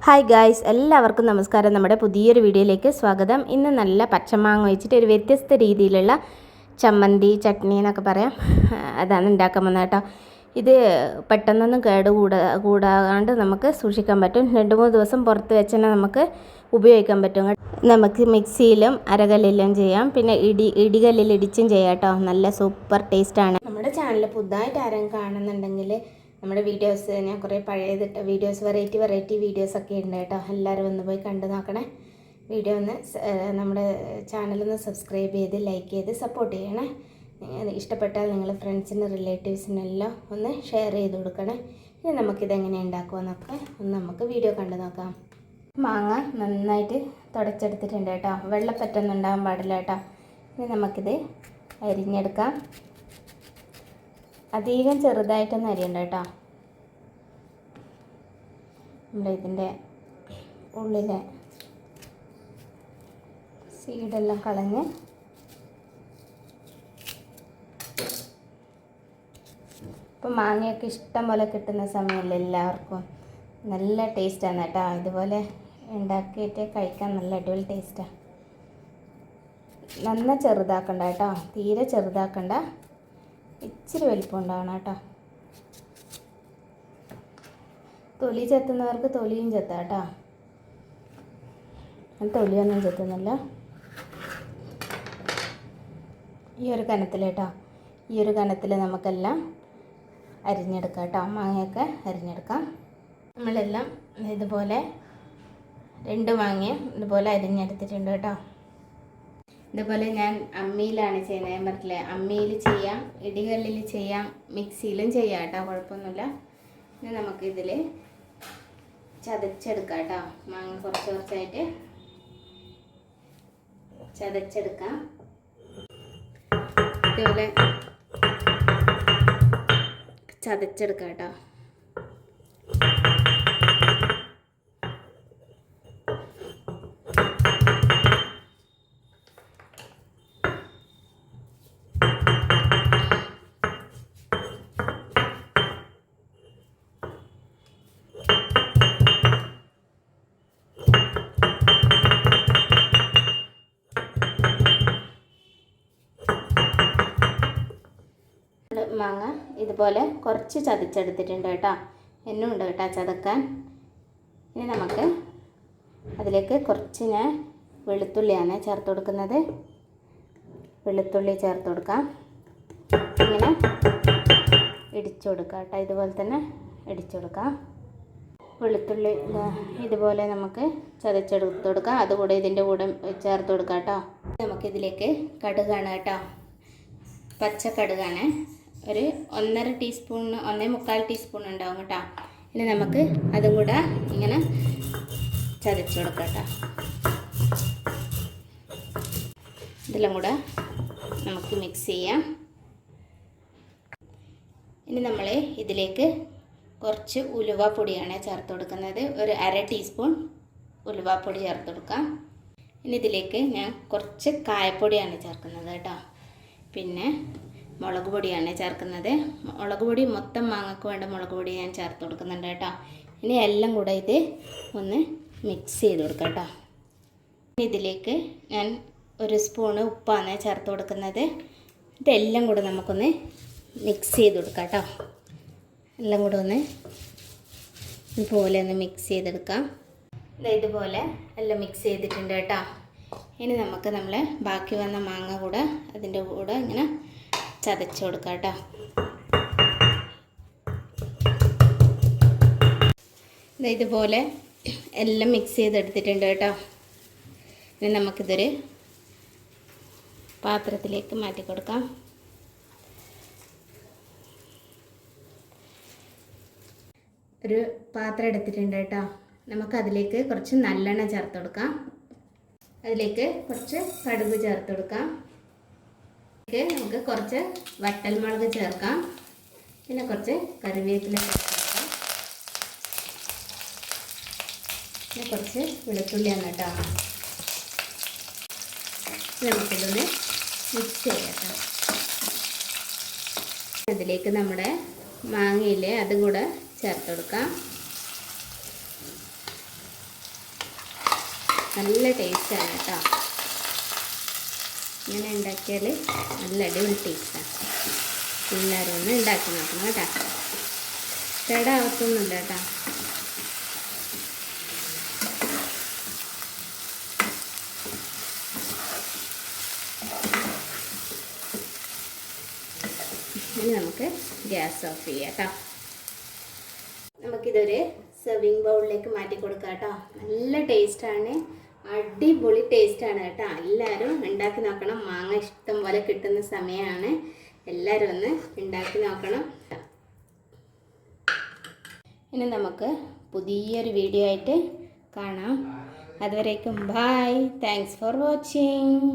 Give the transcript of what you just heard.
Hi guys, എല്ലാവർക്കും നമസ്കാരം. നമ്മുടെ പുതിയൊരു വീഡിയോയിലേക്ക് സ്വാഗതം. ഇന്ന് നല്ല പച്ചമാങ്ങ വെച്ചിട്ട് ഒരു വ്യത്യസ്ത രീതിയിലുള്ള ചമ്മന്തി, ചട്നി എന്നൊക്കെ പറയാം, അതാണ് ഉണ്ടാക്കാൻ വന്നത് കേട്ടോ. ഇത് പെട്ടെന്നൊന്നും കൂടാണ്ട് നമുക്ക് സൂക്ഷിക്കാൻ പറ്റും. 2-3 ദിവസം പുറത്ത് വെച്ചാൽ നമുക്ക് ഉപയോഗിക്കാൻ പറ്റും. നമുക്ക് മിക്സിയിലും അരകല്ലിലും ചെയ്യാം, പിന്നെ ഇടികല്ലിൽ ഇടിച്ചും ചെയ്യാം കേട്ടോ. നല്ല സൂപ്പർ ടേസ്റ്റാണ്. നമ്മുടെ ചാനൽ പുതുതായിട്ട് ആരും കാണുന്നുണ്ടെങ്കിൽ നമ്മുടെ വീഡിയോസ് ഞാൻ കുറേ പഴയതിട്ട വീഡിയോസ് വെറൈറ്റി വീഡിയോസൊക്കെ ഉണ്ട് കേട്ടോ. എല്ലാവരും ഒന്ന് പോയി കണ്ടു നോക്കണേ. വീഡിയോ ഒന്ന് നമ്മുടെ ചാനലൊന്ന് സബ്സ്ക്രൈബ് ചെയ്ത് ലൈക്ക് ചെയ്ത് സപ്പോർട്ട് ചെയ്യണേ. ഇഷ്ടപ്പെട്ടാൽ നിങ്ങൾ ഫ്രണ്ട്സിനും റിലേറ്റീവ്സിനെല്ലാം ഒന്ന് ഷെയർ ചെയ്ത് കൊടുക്കണേ. ഇനി നമുക്കിതെങ്ങനെ ഉണ്ടാക്കുമെന്നൊക്കെ ഒന്ന് നമുക്ക് വീഡിയോ കണ്ടു നോക്കാം. മാങ്ങ നന്നായിട്ട് തുടച്ചെടുത്തിട്ടുണ്ട് കേട്ടോ. വെള്ളപ്പറ്റൊന്നും ഉണ്ടാകാൻ പാടില്ല കേട്ടോ. ഇനി നമുക്കിത് അരിഞ്ഞെടുക്കാം. അധികം ചെറുതായിട്ടൊന്നും അരിയണ്ട കേട്ടോ. നമ്മുടെ ഇതിൻ്റെ ഉള്ളിലെ സീഡെല്ലാം കളഞ്ഞ് ഇപ്പം മാങ്ങയൊക്കെ ഇഷ്ടം പോലെ കിട്ടുന്ന സമയമല്ലേ എല്ലാവർക്കും. നല്ല ടേസ്റ്റാണ് കേട്ടോ. ഇതുപോലെ ഉണ്ടാക്കിയിട്ട് കഴിക്കാൻ നല്ല അടിപൊളി ടേസ്റ്റാണ്. നന്ന ചെറുതാക്കണ്ട കേട്ടോ, തീരെ ചെറുതാക്കണ്ട. ഇച്ചിരി വലിപ്പം ഉണ്ടാവണം കേട്ടോ. തൊലി ചെത്തുന്നവർക്ക് തൊലിയും ചെത്താം കേട്ടോ. തൊലിയൊന്നും ചെത്തുന്നില്ല. ഈ ഒരു കനത്തിൽ കേട്ടോ, ഈ ഒരു കനത്തിൽ നമുക്കെല്ലാം അരിഞ്ഞെടുക്കാം കേട്ടോ. മാങ്ങയൊക്കെ അരിഞ്ഞെടുക്കാം. നമ്മളെല്ലാം ഇതുപോലെ 2 മാങ്ങയും ഇതുപോലെ അരിഞ്ഞെടുത്തിട്ടുണ്ട് കേട്ടോ. ഇതുപോലെ ഞാൻ അമ്മിയിലാണ് ചെയ്യുന്നത്. ഞാൻ പറഞ്ഞില്ലേ, അമ്മിയിൽ ചെയ്യാം, ഇടികല്ലിൽ ചെയ്യാം, മിക്സിയിലും ചെയ്യാം കേട്ടോ, കുഴപ്പമൊന്നുമില്ല. ഇനി നമുക്കിതിൽ ചതച്ചെടുക്കാം കേട്ടോ. മാങ്ങ കുറച്ചായിട്ട് ചതച്ചെടുക്കാം. ഇതുപോലെ ചതച്ചെടുക്കാം കേട്ടോ. മാങ്ങ ഇതുപോലെ കുറച്ച് ചതച്ചെടുത്തിട്ടുണ്ട് കേട്ടോ. എന്നും ഉണ്ട് കേട്ടോ ചതക്കാൻ. ഇനി നമുക്ക് അതിലേക്ക് കുറച്ച് ഞാൻ വെളുത്തുള്ളിയാണ് ചേർത്ത് കൊടുക്കുന്നത്. വെളുത്തുള്ളി ചേർത്ത് കൊടുക്കാം. ഇങ്ങനെ ഇടിച്ചു കൊടുക്കാം കേട്ടോ. ഇതുപോലെ തന്നെ ഇടിച്ചു കൊടുക്കാം. വെളുത്തുള്ളി ഇതുപോലെ നമുക്ക് ചതച്ചെടുത്ത് കൊടുക്കാം. അതുകൂടെ ഇതിൻ്റെ കൂടെ ചേർത്ത് കൊടുക്കാം കേട്ടോ. നമുക്കിതിലേക്ക് കടുകാണ് കേട്ടോ, പച്ചക്കടുകാണ്. ഒരു 1.5 ടീസ്പൂൺ 1.25 ടീസ്പൂൺ ഉണ്ടാവും കേട്ടോ. ഇനി നമുക്ക് അതും കൂടെ ഇങ്ങനെ ചതച്ച് കൊടുക്കാം കേട്ടോ. ഇതെല്ലാം കൂടെ നമുക്ക് മിക്സ് ചെയ്യാം. ഇനി നമ്മൾ ഇതിലേക്ക് കുറച്ച് ഉലുവാപ്പൊടിയാണ് ചേർത്ത് കൊടുക്കുന്നത്. ഒരു 1/2 ടീസ്പൂൺ ഉലുവാപ്പൊടി ചേർത്ത് കൊടുക്കാം. ഇനി ഇതിലേക്ക് ഞാൻ കുറച്ച് കായപ്പൊടിയാണ് ചേർക്കുന്നത് കേട്ടോ. പിന്നെ മുളക് പൊടിയാണ് ചേർക്കുന്നത്. മുളക് പൊടി മൊത്തം മാങ്ങക്ക് വേണ്ട മുളക് പൊടി ഞാൻ ചേർത്ത് കൊടുക്കുന്നുണ്ട് കേട്ടോ. ഇനി എല്ലാം കൂടെ ഇത് ഒന്ന് മിക്സ് ചെയ്ത് കൊടുക്കാം കേട്ടോ. ഇതിലേക്ക് ഞാൻ 1 സ്പൂണ് ഉപ്പാണ് ചേർത്ത് കൊടുക്കുന്നത്. ഇതെല്ലാം കൂടെ നമുക്കൊന്ന് മിക്സ് ചെയ്ത് കൊടുക്കാം കേട്ടോ. എല്ലാം കൂടെ ഒന്ന് ഇതുപോലെ ഒന്ന് മിക്സ് ചെയ്തെടുക്കാം. ഇതുപോലെ എല്ലാം മിക്സ് ചെയ്തിട്ടുണ്ട് കേട്ടോ. ഇനി നമുക്ക് ബാക്കി വന്ന മാങ്ങ കൂടെ അതിൻ്റെ കൂടെ ഇങ്ങനെ ചതച്ച് കൊടുക്കാം കേട്ടോ. ഇതുപോലെ എല്ലാം മിക്സ് ചെയ്തെടുത്തിട്ടുണ്ട് കേട്ടോ. ഇനി നമുക്കിതൊരു പാത്രത്തിലേക്ക് മാറ്റി കൊടുക്കാം. ഒരു പാത്രം എടുത്തിട്ടുണ്ട് കേട്ടോ. നമുക്കതിലേക്ക് കുറച്ച് നല്ലെണ്ണ ചേർത്ത് കൊടുക്കാം. അതിലേക്ക് കുറച്ച് കടുക് ചേർത്ത് കൊടുക്കാം. നമുക്ക് കുറച്ച് വറ്റൽമുളക് ചേർക്കാം. പിന്നെ കുറച്ച് കറിവേപ്പില ചേർക്കാം. പിന്നെ കുറച്ച് വെളുത്തുള്ളിയാണ് കേട്ടോ. നമുക്കിതൊന്ന് മിക്സ് ചെയ്യാം. അതിലേക്ക് നമ്മുടെ മാങ്ങയില്ലേ അതും കൂടെ ചേർത്ത് കൊടുക്കാം. നല്ല ടേസ്റ്റാണ് കേട്ടോ. ഇങ്ങനെ ഉണ്ടാക്കിയാൽ നല്ല അടിപൊളി ടേസ്റ്റാണ്. എല്ലാവരും ഒന്ന് ഉണ്ടാക്കി നോക്കണം കേട്ടോ. കേടാവത്തൊന്നുമില്ല കേട്ടോ. ഇനി നമുക്ക് ഗ്യാസ് ഓഫ് ചെയ്യാം കേട്ടോ. നമുക്കിതൊരു സെർവിങ് ബൗളിലേക്ക് മാറ്റി കൊടുക്കാം കേട്ടോ. നല്ല ടേസ്റ്റാണ്, അടിപൊളി ടേസ്റ്റാണ് കേട്ടോ. എല്ലാവരും ഉണ്ടാക്കി നോക്കണം. മാങ്ങ ഇഷ്ടം പോലെ കിട്ടുന്ന സമയമാണ്. എല്ലാവരും ഒന്ന് ഉണ്ടാക്കി നോക്കണം. ഇനി നമുക്ക് പുതിയൊരു വീഡിയോ ആയിട്ട് കാണാം. അതുവരേക്കും ബൈ. Thanks for watching.